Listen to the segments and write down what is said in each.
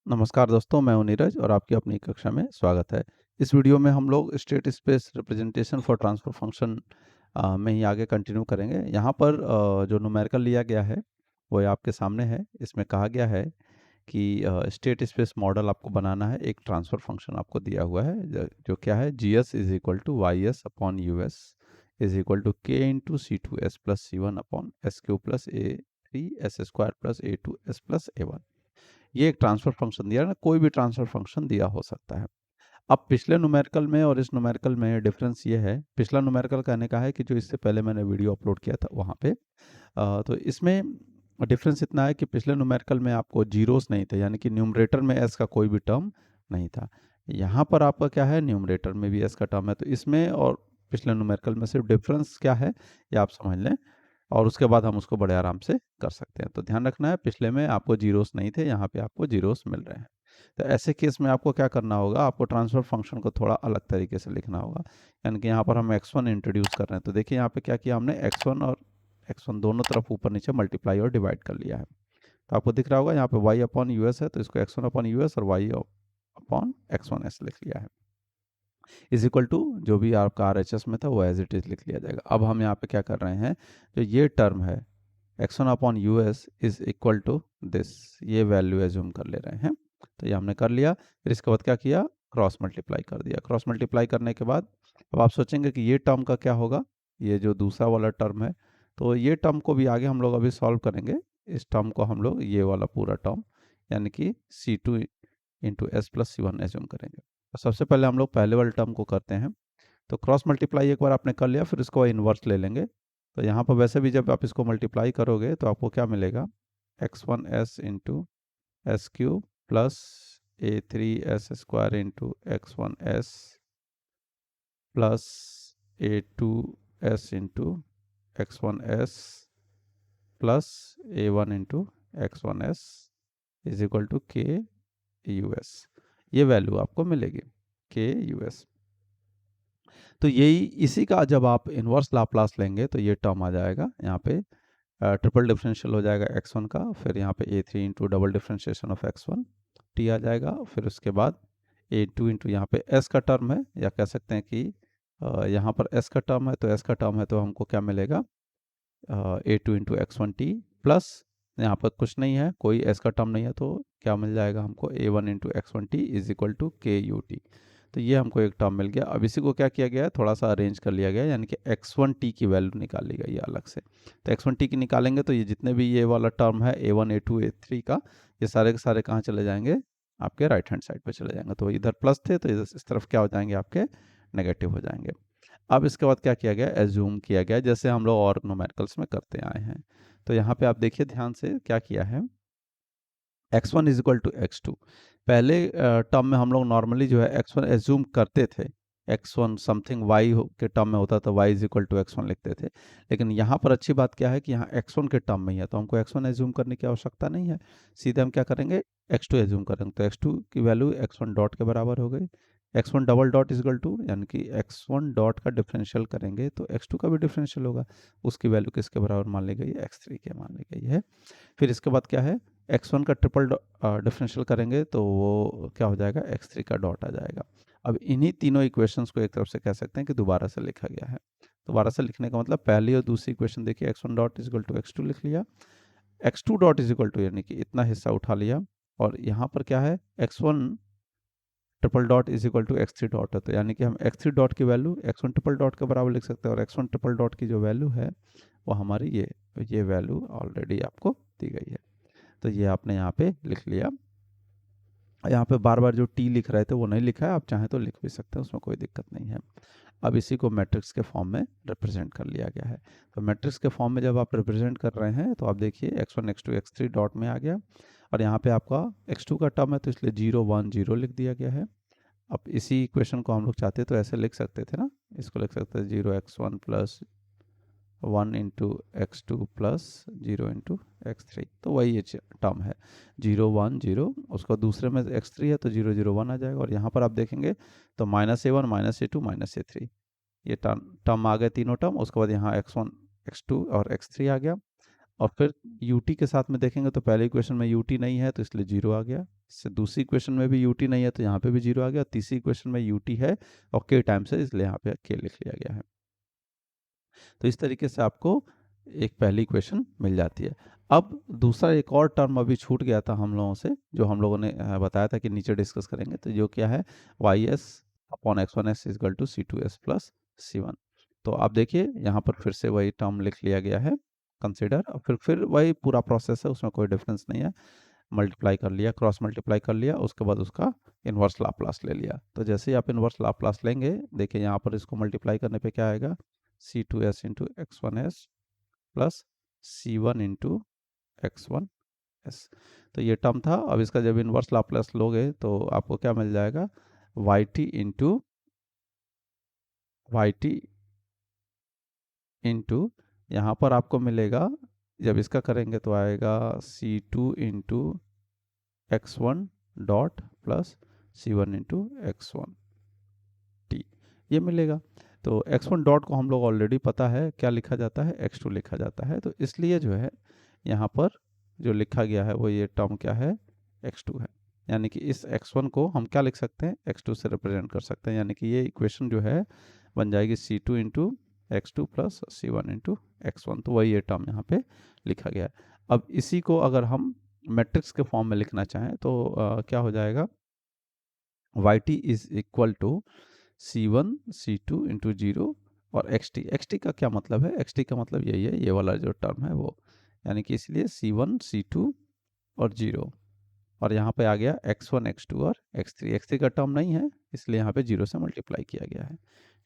नमस्कार दोस्तों, मैं हूं नीरज और आपकी अपनी कक्षा में स्वागत है। इस वीडियो में हम लोग state space representation for transfer function में ही आगे कंटिन्यू करेंगे। यहाँ पर जो न्यूमेरिकल लिया गया है वो ये आपके सामने है। इसमें कहा गया है कि स्टेट स्पेस मॉडल आपको बनाना है। एक ट्रांसफर फंक्शन आपको दिया हुआ है जो क्या है, G S is equal to Y S upon U S is equal to K into C two S plus C one upon S Q plus A three S square plus A two S plus A one. ये एक transfer function दिया है ना, कोई भी transfer function दिया हो सकता है। अब पिछले न्यूमेरिकल में और इस न्यूमेरिकल में डिफरेंस ये है, पिछला न्यूमेरिकल कहने का है कि जो इससे पहले मैंने वीडियो अपलोड किया था वहाँ पे तो इसमें डिफरेंस इतना है कि पिछले न्यूमेरिकल में आपको जीरोस नहीं थे, यानी कि न्यूमरेटर में एस का कोई भी टर्म नहीं था। यहाँ पर आपका क्या है, न्यूमरेटर में भी एस का टर्म है। तो इसमें और पिछले न्यूमेरिकल में सिर्फ डिफरेंस क्या है ये आप समझ लें, और उसके बाद हम उसको बड़े आराम से कर सकते हैं। तो ध्यान रखना है, पिछले में आपको जीरोस नहीं थे, यहाँ पे आपको जीरोस मिल रहे हैं। तो ऐसे केस में आपको क्या करना होगा, आपको ट्रांसफर फंक्शन को थोड़ा अलग तरीके से लिखना होगा। यानी कि यहाँ पर हम x1 इंट्रोड्यूस कर रहे हैं, तो देखिए यहाँ पे क्या किया हमने, x1 और x1 दोनों तरफ ऊपर नीचे मल्टीप्लाई और डिवाइड कर लिया है। तो आपको दिख रहा होगा यहाँ पे y अपॉन यू एस है, तो इसको x1 अपॉन यू एस और y अपॉन x1s लिख लिया है। इज इक्वल टू जो भी आपका आर एच एस में था वो एज इट इज लिख लिया जाएगा। अब हम यहाँ पे क्या कर रहे हैं, जो ये टर्म है x1 upon U S is equal to this, ये वैल्यू एज्यूम कर ले रहे हैं। तो ये हमने कर लिया। फिर इसके बाद क्या किया, क्रॉस मल्टीप्लाई कर दिया। क्रॉस मल्टीप्लाई करने के बाद अब आप सोचेंगे कि ये टर्म का क्या होगा, ये जो दूसरा वाला टर्म है, तो ये टर्म को भी आगे हम लोग अभी सॉल्व करेंगे। इस टर्म को हम लोग ये वाला पूरा टर्म यानी कि सी two into S plus C one assume करेंगे। तो सबसे पहले हम लोग पहले वाले टर्म को करते हैं। तो क्रॉस मल्टीप्लाई एक बार आपने कर लिया, फिर इसको इन्वर्स ले लेंगे। तो यहाँ पर वैसे भी जब आप इसको मल्टीप्लाई करोगे तो आपको क्या मिलेगा, x1 s into S cube plus A three S square into x1 s plus A two S into x1 s plus A one into x1 s is equal to K U S. ये value आपको मिलेगी के U S. तो यही इसी का जब आप इन्वर्स लाप्लास लेंगे तो ये टर्म आ जाएगा यहाँ पे, ट्रिपल डिफरेंशियल हो जाएगा x1 का, फिर यहाँ पे A three into double differentiation of x1 t आ जाएगा। फिर उसके बाद ए टू इंटू यहाँ पे s का टर्म है, या कह सकते हैं कि यहाँ पर s का टर्म है, तो s का टर्म है तो हमको क्या मिलेगा, A two into x1 t plus यहाँ पर कुछ नहीं है, कोई s का टर्म नहीं है, तो क्या मिल जाएगा हमको, A one into x1 t is equal to K U T. तो ये हमको एक टर्म मिल गया। अब इसी को क्या किया गया है, थोड़ा सा अरेंज कर लिया गया, यानी कि x1t की वैल्यू निकाल ली गई है अलग से। तो x1t की निकालेंगे तो ये जितने भी ये वाला टर्म है a1 a2 a3 का, ये सारे के सारे कहाँ चले जाएंगे, आपके राइट हैंड साइड पे चले जाएंगे। तो इधर प्लस थे तो इस तरफ क्या हो जाएंगे, आपके नेगेटिव हो जाएंगे। अब इसके बाद क्या किया गया, एज्यूम किया गया, जैसे हम लोग और न्यूमेरिकल्स में करते आए हैं। तो यहाँ पे आप देखिए ध्यान से क्या किया है, x1 is equal to x2। पहले टर्म में हम लोग नॉर्मली जो है x1 एज्यूम करते थे, x1 समथिंग y के टर्म में होता था, y is equal to x1 लिखते थे। लेकिन यहाँ पर अच्छी बात क्या है कि यहाँ x1 के टर्म में ही है, तो हमको x1 एज्यूम करने की आवश्यकता नहीं है। सीधे हम क्या करेंगे, x2 एज्यूम करेंगे। तो x2 की वैल्यू x1 डॉट के बराबर हो गई। x1 double dot is equal to, यानी कि x1 डॉट का डिफरेंशियल करेंगे तो x2 का भी डिफरेंशियल होगा, उसकी वैल्यू किसके बराबर मान ली गई है, x3 के मान ली गई है। फिर इसके बाद क्या है, x1 का ट्रिपल डिफरेंशियल करेंगे तो वो क्या हो जाएगा, x3 का डॉट आ जाएगा। अब इन्हीं तीनों इक्वेशंस को एक तरफ से कह सकते हैं कि दोबारा से लिखा गया है। दोबारा से लिखने का मतलब, पहली और दूसरी इक्वेशन देखिए, x1 dot is equal to x2 लिख लिया, x2 dot is equal to यानी कि इतना हिस्सा उठा लिया, और यहाँ पर क्या है, x1 triple dot is equal to x3 dot है, तो यानी कि हम x3 डॉट की वैल्यू x1 ट्रिपल डॉट के बराबर लिख सकते हैं, और x1 ट्रिपल डॉट की जो वैल्यू है वो हमारी ये वैल्यू ऑलरेडी आपको दी गई है। तो ये आपने यहाँ पे लिख लिया। यहाँ पे बार बार जो टी लिख रहे थे वो नहीं लिखा है, आप चाहें तो लिख भी सकते हैं, उसमें कोई दिक्कत नहीं है। अब इसी को मैट्रिक्स के फॉर्म में रिप्रेजेंट कर लिया गया है। तो मैट्रिक्स के फॉर्म में जब आप रिप्रेजेंट कर रहे हैं तो आप देखिए x1 x2 x3 डॉट में आ गया, और यहाँ पे आपका x2 का टर्म है तो इसलिए 0 1 0 लिख दिया गया है। अब इसी इक्वेशन को हम लोग चाहते तो ऐसे लिख सकते थे ना, इसको लिख सकते थे 0x1 plus 1 into x2 plus 0 into x3, तो वही ये टर्म है 0 1 0, उसका दूसरे में x3 है तो 0 0 1 आ जाएगा। और यहाँ पर आप देखेंगे तो -a1 -a2 -a3, ये टर्म आ गए तीनों टर्म। उसके बाद यहाँ x1 x2 और x3 आ गया, और फिर ut के साथ में देखेंगे तो पहले इक्वेशन में ut नहीं है तो इसलिए 0 आ गया, इससे दूसरी इक्वेशन में भी यूटी नहीं है तो यहाँ पे भी 0 आ गया, तीसरी इक्वेशन में यूटी है और के टाइम्स है इसलिए यहाँ पे के लिख लिया गया है। तो इस तरीके से आपको एक पहली इक्वेशन मिल जाती है। अब दूसरा एक और टर्म अभी छूट गया था हम लोगों से, जो हम लोगों ने बताया था कि नीचे डिस्कस करेंगे, तो जो क्या है Y S upon X one S is equal to C two S plus C one. तो आप देखिए यहाँ पर फिर से वही टर्म लिख लिया गया है कंसिडर, और फिर वही पूरा प्रोसेस है, उसमें कोई डिफरेंस नहीं है। मल्टीप्लाई कर लिया, क्रॉस मल्टीप्लाई कर लिया, उसके बाद उसका इन्वर्स लाप्लास ले लिया। तो जैसे ही आप इन्वर्स लाप्लास लेंगे, देखिए यहाँ पर इसको मल्टीप्लाई करने पे क्या आएगा, C two S into X one S plus C one into X one S. तो ये टर्म था। अब इसका जब इन्वर्स लाप्लास लोगे तो आपको क्या मिल जाएगा, Y T into Y T into यहाँ पर आपको मिलेगा, जब इसका करेंगे तो आएगा C two into X one dot plus C one into X one T, ये मिलेगा। तो एक्स वन डॉट को हम लोग ऑलरेडी पता है क्या लिखा जाता है, एक्स टू लिखा जाता है। तो इसलिए जो है यहाँ पर जो लिखा गया है वो ये टर्म क्या है, एक्स टू है। यानी कि इस एक्स वन को हम क्या लिख सकते हैं, एक्स टू से रिप्रेजेंट कर सकते हैं। यानी कि ये इक्वेशन जो है बन जाएगी C two into X two plus C one into X one. तो वही ये टर्म यहाँ पे लिखा गया है। अब इसी को अगर हम मैट्रिक्स के फॉर्म में लिखना चाहें तो क्या हो जाएगा, Y T is equal to C one C two into zero और एक्स टी का क्या मतलब है, एक्स टी का मतलब यही है, ये वाला जो टर्म है वो, यानी कि इसलिए सी वन सी टू और जीरो, और यहाँ पे आ गया एक्स वन एक्स टू और एक्स थ्री का टर्म नहीं है इसलिए यहाँ पे जीरो से मल्टीप्लाई किया गया है।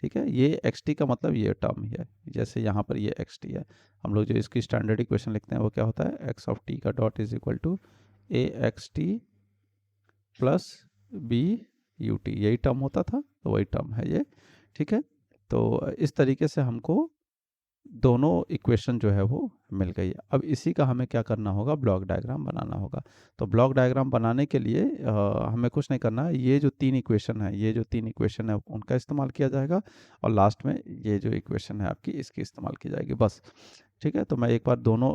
ठीक है, ये एक्स टी का मतलब ये टर्म ही है, जैसे यहाँ पर ये एक्स टी है। हम लोग जो इसकी स्टैंडर्ड इक्वेशन लिखते हैं वो क्या होता है, एक्स ऑफ टी का dot is equal to A X T plus B U T, यही टर्म होता था, तो वही टर्म है ये। ठीक है, तो इस तरीके से हमको दोनों इक्वेशन जो है वो मिल गई। अब इसी का हमें क्या करना होगा, ब्लॉक डायग्राम बनाना होगा। तो ब्लॉक डायग्राम बनाने के लिए हमें कुछ नहीं करना है, ये जो तीन इक्वेशन है, ये जो तीन इक्वेशन है उनका इस्तेमाल किया जाएगा, और लास्ट में ये जो इक्वेशन है आपकी इसकी इस्तेमाल की जाएगी बस। ठीक है, तो मैं एक बार दोनों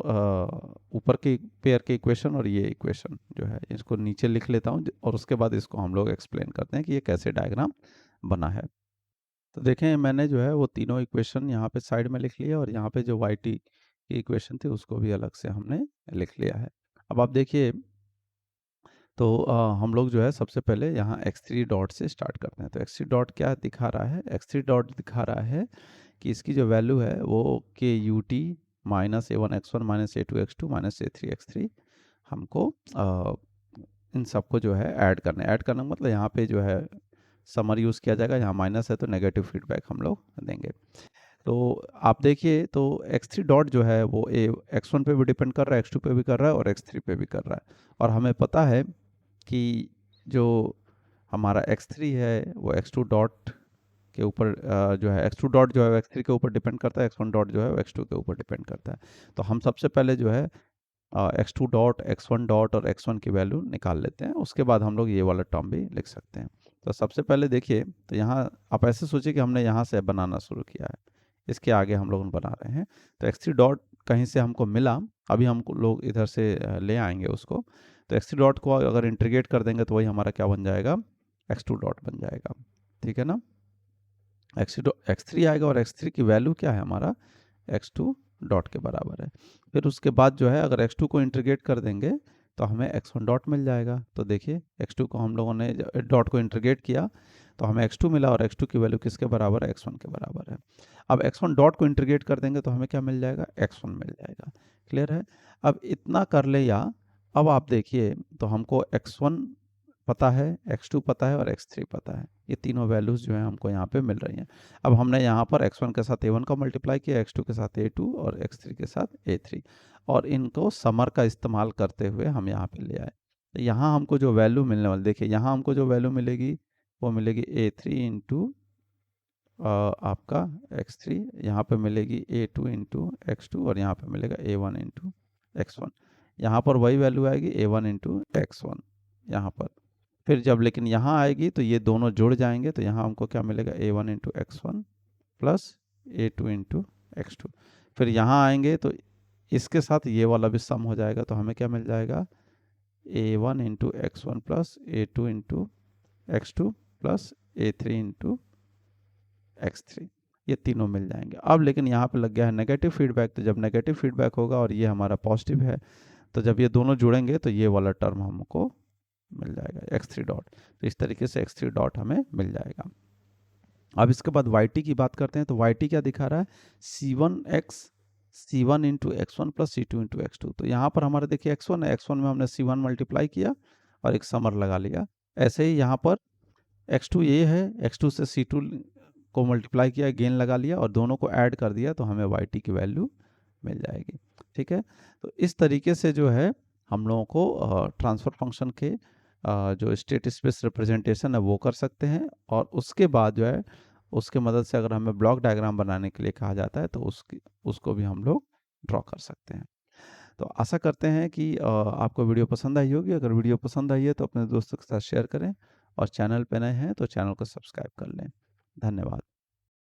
ऊपर के पेयर के इक्वेशन और ये इक्वेशन जो है इसको नीचे लिख लेता हूँ, और उसके बाद इसको हम लोग एक्सप्लेन करते हैं कि ये कैसे डायग्राम बना है। तो देखें मैंने जो है वो तीनों इक्वेशन यहाँ पे साइड में लिख लिया, और यहाँ पे जो वाई टी की इक्वेशन थी उसको भी अलग से हमने लिख लिया है। अब आप देखिए, तो हम लोग जो है सबसे पहले यहाँ एक्स थ्री डॉट से स्टार्ट करते हैं। तो एक्स थ्री डॉट क्या दिखा रहा है, एक्स थ्री डॉट दिखा रहा है कि इसकी जो वैल्यू है वो के U T minus A one X one minus A two X two minus A three X three, हमको इन सबको जो है ऐड करना मतलब यहाँ पे जो है समर यूज़ किया जाएगा, यहाँ माइनस है तो नेगेटिव फीडबैक हम लोग देंगे। तो आप देखिए, तो एक्स थ्री डॉट जो है वो एक्स वन पे भी डिपेंड कर रहा है, एक्स टू पे भी कर रहा है और एक्स थ्री पे भी कर रहा है। और हमें पता है कि जो हमारा एक्स थ्री है वो एक्स टू डॉट के ऊपर जो है एक्स टू डॉट जो है एक्स थ्री के ऊपर डिपेंड करता है, एक्स वन डॉट जो है वो एक्स टू के ऊपर डिपेंड करता है। तो हम सबसे पहले जो है x to dot x one dot और एक्स वन की वैल्यू निकाल लेते हैं, उसके बाद हम लोग ये वाला टर्म भी लिख सकते हैं। तो सबसे पहले देखिए, तो यहाँ आप ऐसे सोचिए कि हमने यहाँ से बनाना शुरू किया है, इसके आगे हम लोग बना रहे हैं। तो एक्स थ्री डॉट कहीं से हमको मिला, अभी हम लोग इधर से ले आएंगे उसको। तो एक्स थ्री डॉट को अगर इंटीग्रेट कर देंगे तो वही हमारा क्या बन जाएगा, एक्स टू डॉट बन जाएगा। ठीक है ना, एक्स थ्री आएगा और एक्स थ्री की वैल्यू क्या है हमारा, एक्स टू डॉट के बराबर है। फिर उसके बाद जो है अगर एक्स टू को इंटीग्रेट कर देंगे तो हमें एक्स वन डॉट मिल जाएगा। तो देखिए एक्स टू को हम लोगों ने डॉट को इंटीग्रेट किया तो हमें एक्स टू मिला, और एक्स टू की वैल्यू किसके बराबर है, एक्स वन के बराबर है। अब एक्स वन डॉट को इंटीग्रेट कर देंगे तो हमें क्या मिल जाएगा, एक्स वन मिल जाएगा। क्लियर है, अब इतना कर ले, या अब आप देखिए तो हमको एक्स वन पता है, एक्स टू पता है और एक्स थ्री पता है, ये तीनों वैल्यूज़ जो हैं हमको यहाँ पे मिल रही हैं। अब हमने यहाँ पर x1 के साथ a1 का मल्टीप्लाई किया, x2 के साथ a2 और x3 के साथ a3, और इनको समर का इस्तेमाल करते हुए हम यहाँ पे ले आए। तो यहाँ हमको जो वैल्यू मिलने वाली, देखिए यहाँ हमको जो वैल्यू मिलेगी वो मिलेगी a3 इंटू आपका x3, यहाँ पे मिलेगी a2 इंटू x2 और यहाँ पे मिलेगा a1 इंटू x1। यहाँ पर वही वैल्यू आएगी a1 इंटू x1 यहाँ पर। फिर जब लेकिन यहाँ आएगी तो ये दोनों जुड़ जाएंगे, तो यहाँ हमको क्या मिलेगा, A one into X one plus A two into X two. फिर यहाँ आएंगे तो इसके साथ ये वाला भी सम हो जाएगा, तो हमें क्या मिल जाएगा, A1 into x1 plus A2 into x2 plus A3 into x3, ये तीनों मिल जाएंगे। अब लेकिन यहाँ पे लग गया है नेगेटिव फीडबैक, तो जब नेगेटिव फीडबैक होगा और ये हमारा पॉजिटिव है, तो जब ये दोनों जुड़ेंगे तो ये वाला टर्म हमको मिल जाएगा x3 डॉट। तो इस तरीके से x3 डॉट हमें मिल जाएगा। अब इसके बाद yt की बात करते हैं, तो yt क्या दिखा रहा है, c1 into x1 plus c2 into x2। तो यहाँ पर हमारे देखिए x1 है, x1 में हमने c1 मल्टीप्लाई किया और एक समर लगा लिया। ऐसे ही यहाँ पर x2 ये है, x2 से c2 को मल्टीप्लाई किया, गेन लगा लिया और दोनों को ऐड कर दिया, तो हमें yt की वैल्यू मिल जाएगी। ठीक है, तो इस तरीके से जो है हम लोगों को ट्रांसफ़र फंक्शन के जो स्टेट स्पेस रिप्रेजेंटेशन है वो कर सकते हैं, और उसके बाद जो है उसके मदद से अगर हमें ब्लॉक डायग्राम बनाने के लिए कहा जाता है तो उसको भी हम लोग ड्रॉ कर सकते हैं। तो आशा करते हैं कि आपको वीडियो पसंद आई होगी। अगर वीडियो पसंद आई है तो अपने दोस्तों के साथ शेयर करें, और चैनल पे नए हैं तो चैनल को सब्सक्राइब कर लें। धन्यवाद।